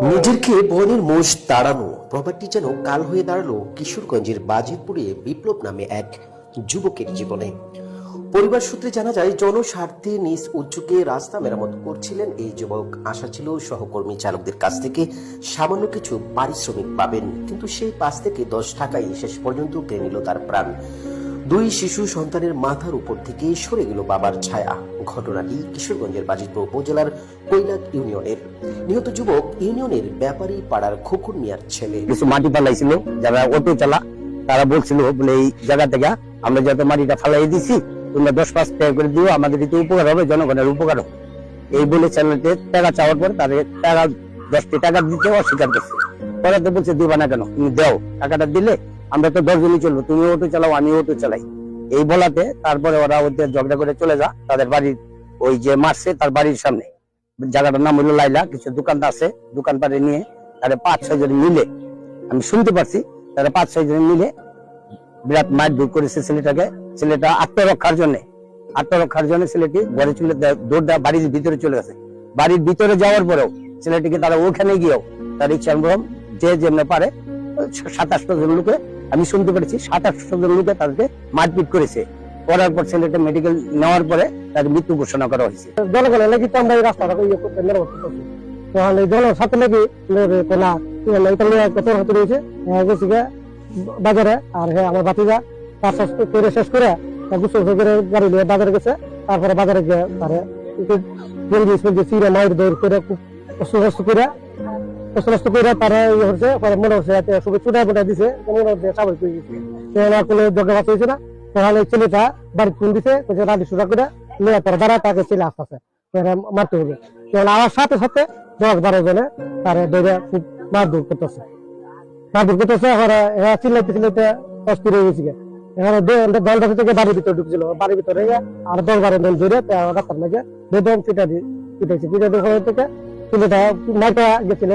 নিজেরকে বনের মোষ তাড়ানো প্রবাদটি যেন কাল হয়ে দাঁড়ালো কিশোরগঞ্জের বাজিতপুরে বিপ্লব নামে এক যুবকের জীবনে। পরিবার সূত্রে জানা যায়, জনস্বার্থে নিজ উদ্যোগে রাস্তা মেরামত করছিলেন এই যুবক। আশা ছিল সহকর্মী চালকদের কাছ থেকে সামান্য কিছু পারিশ্রমিক পাবেন, কিন্তু সেই 5 থেকে 10 টাকাই শেষ পর্যন্ত কেড়ে নিল তার প্রাণ। 2 শিশু সন্তানের মাথার উপর থেকে সরে গেল বাবার ছায়া। ঘটনাটি কিশোরগঞ্জের বাজিতপুর উপজেলার কৈলাক ইউনিয়নের। নিহত যুবক ইউনিয়নের ব্যাপারী পাড়ার খোকন মিয়ার ছেলে। কিছু মাটি ফালাইছিল, যারা অটো চালা তারা বলছিল বলে এই জায়গা থেকে আমরা যত মাটিটা ফালাই দিছি তোমরা 10-5 টাকা করে দিও, আমাদের এতে উপকার হবে, জনগণের উপকার হবে। এই বলে ছেলেতে টাকা চাওয়ার পর তাদের টাকা 10টি টাকা দিতে অস্বীকার করছে। পরে বলছে দিবা না কেন, তুমি দাও, টাকাটা দিলে আমরা তো 10 জনই চলবো, তুমি অটো চালাও আমি অটো চালাই। এই বলাতে তারপরে ওরা ওদের ঝগড়া করে চলে যা তাদের বাড়ির ওই যে মারছে তার বাড়ির সামনে। জায়গাটার নাম হলো লাইলা, কিছু দোকানটা আছে, দোকান পাড়ে নিয়ে তারা 5-6 জন মিলে, আমি শুনতে পারছি তারা 5-6 জন মিলে বিরাট মারধর করেছে ছেলেটাকে। ছেলেটা আত্মরক্ষার জন্য ছেলেটি ঘরে চলে দৌড়টা বাড়ির ভিতরে চলে গেছে। বাড়ির ভিতরে যাওয়ার পরেও ছেলেটিকে তারা ওখানে গিয়েও তার ইচ্ছা অনুযায়ী যে যেমন পারে 27 জন লোকে, আমি শুনতে পেরেছি 27 জন লোকে তাদেরকে মারপিট করেছে। করার পর ছেলেটা মেডিকেল নেওয়ার পরে তার মৃত্যু ঘোষণা করা হয়েছে। জনগণের লাগি তো আমরা এই রাস্তাটা মেরামত করতেছি, তাহলে জনের সাথে লাগি কোনা কত হাতে রয়েছে গেছি বাজারে। আর হ্যাঁ আমার বাতিজা কাজ করে শেষ করে গুছল করে গাড়ি নিয়ে বাজারে গেছে। তারপরে বাজারে গিয়ে তারে চিড়ে মায়ের দৌড় করে খুব কষ্ট করে তারা ইয়ে হচ্ছে, মনে হচ্ছে সবাই চুটাই মোটাই দিছে, মনে হচ্ছে স্বাভাবিক হয়ে গেছে, কোনো যোগ্য বাচ্চা হয়েছে না। তাহলে ছেলেটা বাড়ি ফোন দিছে, রাজি সুরা করে নিয়ে তারা দাঁড়া তাকে ছেলে আসতেছে মারতে হবে। আমার সাথে সাথে 10-12 জনে তারা দৌড়ে খুব মারধর করতেছে। চিল্লাইতে অস্থির হয়ে গেছে। এখানে দলটা থেকে বাড়ির ভিতরে ঢুকছিল, বাড়ির ভিতরে আর 10-12 জন ধরে রাস্তার মাঝে বেদম পিটাইছে থেকে ছেলেটা মাইটা গেছিল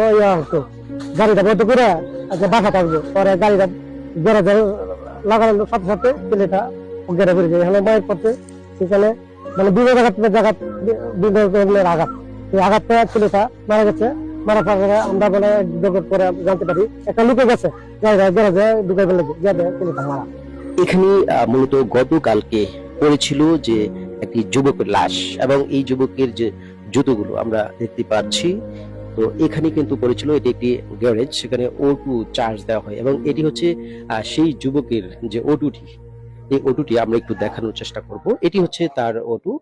গাড়িটা বন্ধ করে বাসা থাকবো। পরে গাড়িটা গ্যারেজে লাগানোর সাথে সাথে ছেলেটা গেড়ে পড়েছে। এখানে মায়ের পড়ছে, সেখানে মানে বিভিন্ন ধরনের আঘাত। এই আঘাতটা ছেলেটা মারা গেছে। মারা পরে আমরা মানে পরে জানতে পারি একটা লুকে গেছে গ্যারেজে ঢুকে ফেলে ছেলেটা মারা। এখানে মূলত গতকালকে পড়েছিল যে একটি যুবকের লাশ, এবং এই যুবকের যে জুতোগুলো আমরা দেখতে পাচ্ছি, তো এখানে কিন্তু পড়েছিল। এটি একটি গ্যারেজ, সেখানে অটো চার্জ দেওয়া হয়, এবং এটি হচ্ছে সেই যুবকের যে অটোটি, এই অটোটি আমরা একটু দেখানোর চেষ্টা করব। এটি হচ্ছে তার অটো,